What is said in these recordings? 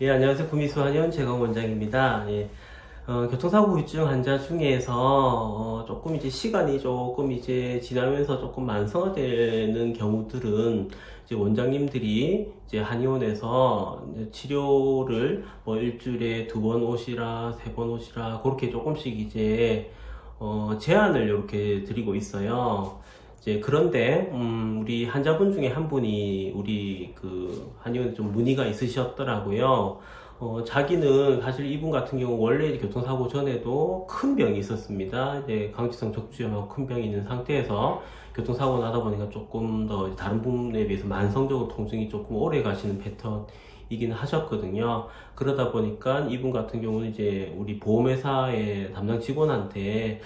예, 안녕하세요. 구미수 한의원 재강 원장입니다. 예, 교통사고 후유증 환자 중에서 조금 이제 시간이 조금 이제 지나면서 조금 만성화되는 경우들은 이제 원장님들이 이제 한의원에서 이제 치료를 뭐 일주일에 2번 오시라, 3번 오시라 그렇게 조금씩 이제 제안을 이렇게 드리고 있어요. 이제 그런데 우리 환자분 중에 한 분이 우리 그 한의원에 좀 문의가 있으셨더라고요. 자기는 사실 이분 같은 경우 원래 교통사고 전에도 큰 병이 있었습니다. 이제 강직성 척추염하고 큰 병이 있는 상태에서 교통사고 나다 보니까 조금 더 다른 부분에 비해서 만성적으로 통증이 조금 오래 가시는 패턴이긴 하셨거든요. 그러다 보니까 이분 같은 경우는 이제 우리 보험회사의 담당 직원한테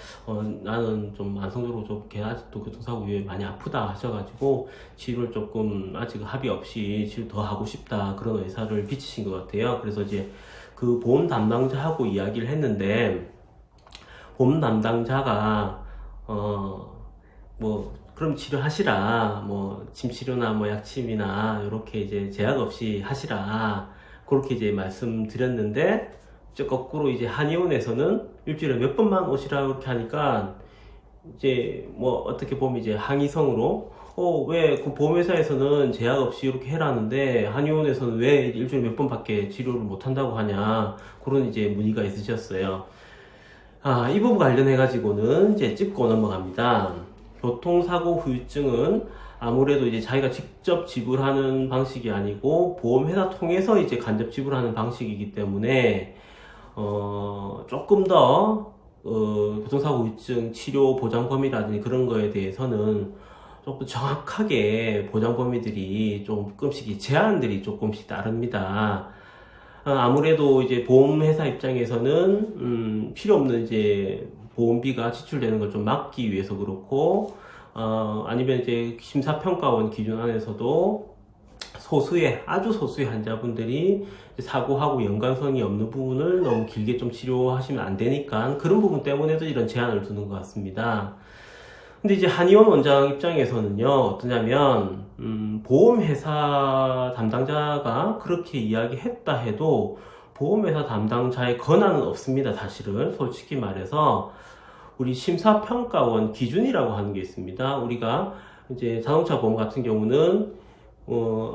나는 좀 만성적으로 좀 아직도 교통사고 이후에 많이 아프다 하셔가지고 치료를 조금 아직 합의 없이 치료 더 하고 싶다 그런 의사를 비치신 것 같아요. 그래서 이제 그 보험 담당자하고 이야기를 했는데 보험 담당자가 뭐 그럼 치료하시라 뭐 침치료나 뭐 약침이나 이렇게 이제 제약 없이 하시라 그렇게 이제 말씀드렸는데 이제 거꾸로 이제 한의원에서는 일주일에 몇 번만 오시라 그렇게 하니까 이제 뭐 어떻게 보면 이제 항의성으로 왜 그 보험회사에서는 제약 없이 이렇게 해라는데 한의원에서는 왜 일주일에 몇 번밖에 치료를 못 한다고 하냐 그런 이제 문의가 있으셨어요. 이 부분 관련해 가지고는 이제 짚고 넘어갑니다. 교통사고 후유증은 아무래도 이제 자기가 직접 지불하는 방식이 아니고 보험회사 통해서 이제 간접 지불하는 방식이기 때문에 조금 더 교통사고 후유증 치료 보장 범위라든지 그런 거에 대해서는 조금 정확하게 보장 범위들이 조금씩 제한들이 조금씩 다릅니다. 아무래도 이제 보험회사 입장에서는 필요 없는 이제 보험비가 지출되는 걸 좀 막기 위해서 그렇고 아니면 이제 심사평가원 기준 안에서도 아주 소수의 환자분들이 사고하고 연관성이 없는 부분을 너무 길게 좀 치료하시면 안 되니까 그런 부분 때문에도 이런 제한을 두는 것 같습니다. 근데 이제 한의원 원장 입장에서는요, 어떠냐면, 보험회사 담당자가 그렇게 이야기했다 해도, 보험회사 담당자의 권한은 없습니다, 사실은. 솔직히 말해서. 우리 심사평가원 기준이라고 하는 게 있습니다. 우리가 이제 자동차 보험 같은 경우는,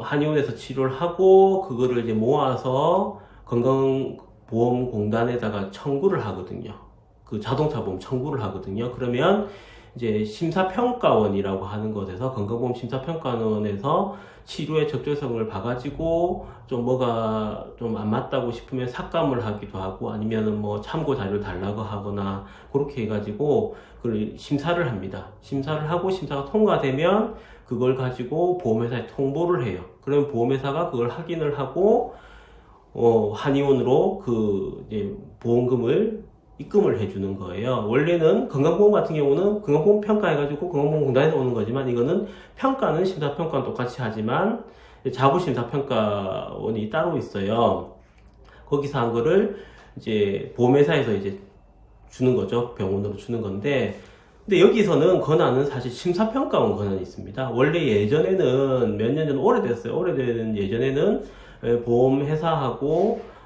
한의원에서 치료를 하고, 그거를 이제 모아서 건강보험공단에다가 청구를 하거든요. 그 자동차 보험 청구를 하거든요. 그러면, 이제 심사평가원이라고 하는 곳에서 건강보험 심사평가원에서 치료의 적절성을 봐가지고 좀 뭐가 좀 안 맞다고 싶으면 삭감을 하기도 하고 아니면은 뭐 참고 자료를 달라고 하거나 그렇게 해가지고 그걸 심사를 합니다. 심사를 하고 심사가 통과되면 그걸 가지고 보험회사에 통보를 해요. 그러면 보험회사가 그걸 확인을 하고 한의원으로 그 이제 보험금을 입금을 해주는 거예요. 원래는 건강보험 같은 경우는 건강보험 평가해가지고 건강보험공단에서 오는 거지만 이거는 평가는 심사평가는 똑같이 하지만 자부심사평가원이 따로 있어요. 거기서 한 거를 이제 보험회사에서 이제 주는 거죠. 병원으로 주는 건데 근데 여기서는 권한은 사실 심사평가원 권한이 있습니다. 원래 예전에는 몇 년 전 오래됐어요. 오래된 예전에는 보험회사하고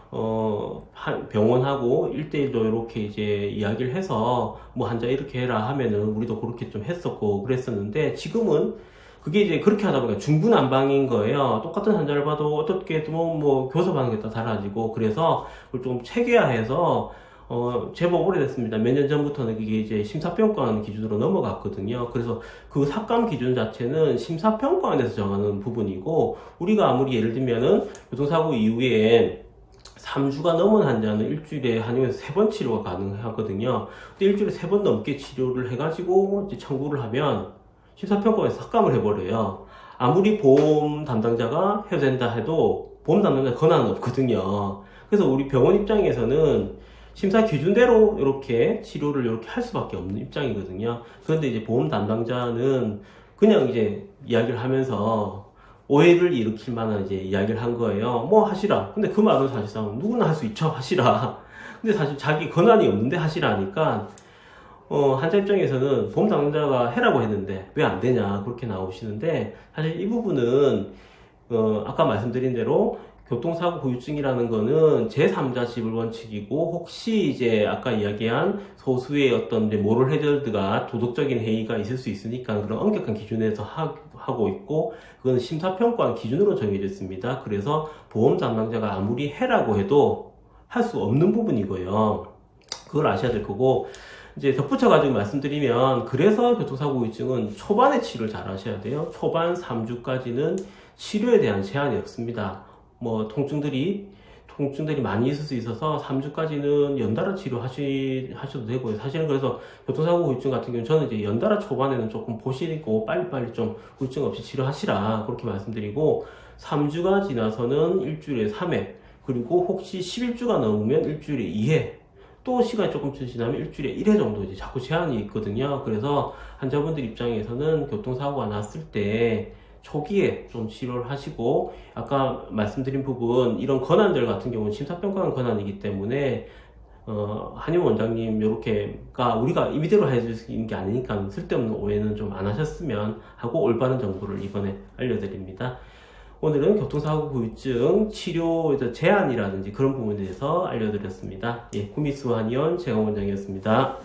병원하고 1대1로 이렇게 이제 이야기를 해서 뭐 환자 이렇게 해라 하면은 우리도 그렇게 좀 했었고 그랬었는데 지금은 그게 이제 그렇게 하다 보니까 중구난방인 거예요. 똑같은 환자를 봐도 어떻게 뭐 교섭하는 게 다 달라지고 그래서 그걸 좀 체계화해서 제법 오래됐습니다. 몇 년 전부터는 그게 이제 심사평가원 기준으로 넘어갔거든요. 그래서 그 삭감 기준 자체는 심사평가원에서 정하는 부분이고 우리가 아무리 예를 들면은 교통사고 이후에 3주가 넘은 환자는 일주일에 한의원에서 3번 치료가 가능하거든요. 근데 일주일에 3번 넘게 치료를 해가지고 이제 청구를 하면 심사평가원에서 삭감을 해버려요. 아무리 보험 담당자가 해도 된다 해도 보험 담당자 권한은 없거든요. 그래서 우리 병원 입장에서는 심사 기준대로 이렇게 치료를 이렇게 할 수밖에 없는 입장이거든요. 그런데 이제 보험 담당자는 그냥 이제 이야기를 하면서 오해를 일으킬 만한 이제 이야기를 한 거예요. 뭐 하시라. 근데 그 말은 사실상 누구나 할 수 있죠. 하시라. 근데 사실 자기 권한이 없는데 하시라 하니까 환자 입장에서는 보험 담당자가 해라고 했는데 왜 안 되냐 그렇게 나오시는데 사실 이 부분은 아까 말씀드린 대로 교통사고 후유증이라는 거는 제3자 지불 원칙이고, 혹시 이제 아까 이야기한 소수의 어떤 이제 모럴 해저드가 도덕적인 해이가 있을 수 있으니까 그런 엄격한 기준에서 하고 있고, 그건 심사평가원 기준으로 정해졌습니다. 그래서 보험 담당자가 아무리 해라고 해도 할 수 없는 부분이고요. 그걸 아셔야 될 거고, 이제 덧붙여가지고 말씀드리면, 그래서 교통사고 후유증은 초반에 치료를 잘 하셔야 돼요. 초반 3주까지는 치료에 대한 제한이 없습니다. 뭐 통증들이 많이 있을 수 있어서 3주까지는 연달아 치료하셔도 되고요. 사실은 그래서 교통사고 후유증 같은 경우는 저는 이제 연달아 초반에는 조금 보시고 빨리빨리 좀 후유증 없이 치료하시라 그렇게 말씀드리고, 3주가 지나서는 일주일에 3회, 그리고 혹시 11주가 넘으면 일주일에 2회, 또 시간이 조금 지나면 일주일에 1회 정도 이제 자꾸 제한이 있거든요. 그래서 환자분들 입장에서는 교통사고가 났을 때 초기에 좀 치료를 하시고, 아까 말씀드린 부분, 이런 권한들 같은 경우는 심사평가원 권한이기 때문에 한의원 원장님 요렇게가 우리가 임의대로 해줄 수 있는 게 아니니까 쓸데없는 오해는 좀 안 하셨으면 하고 올바른 정보를 이번에 알려드립니다. 오늘은 교통사고 후유증 치료 제한이라든지 그런 부분에 대해서 알려드렸습니다. 예, 구미수 한의원 재강원장이었습니다.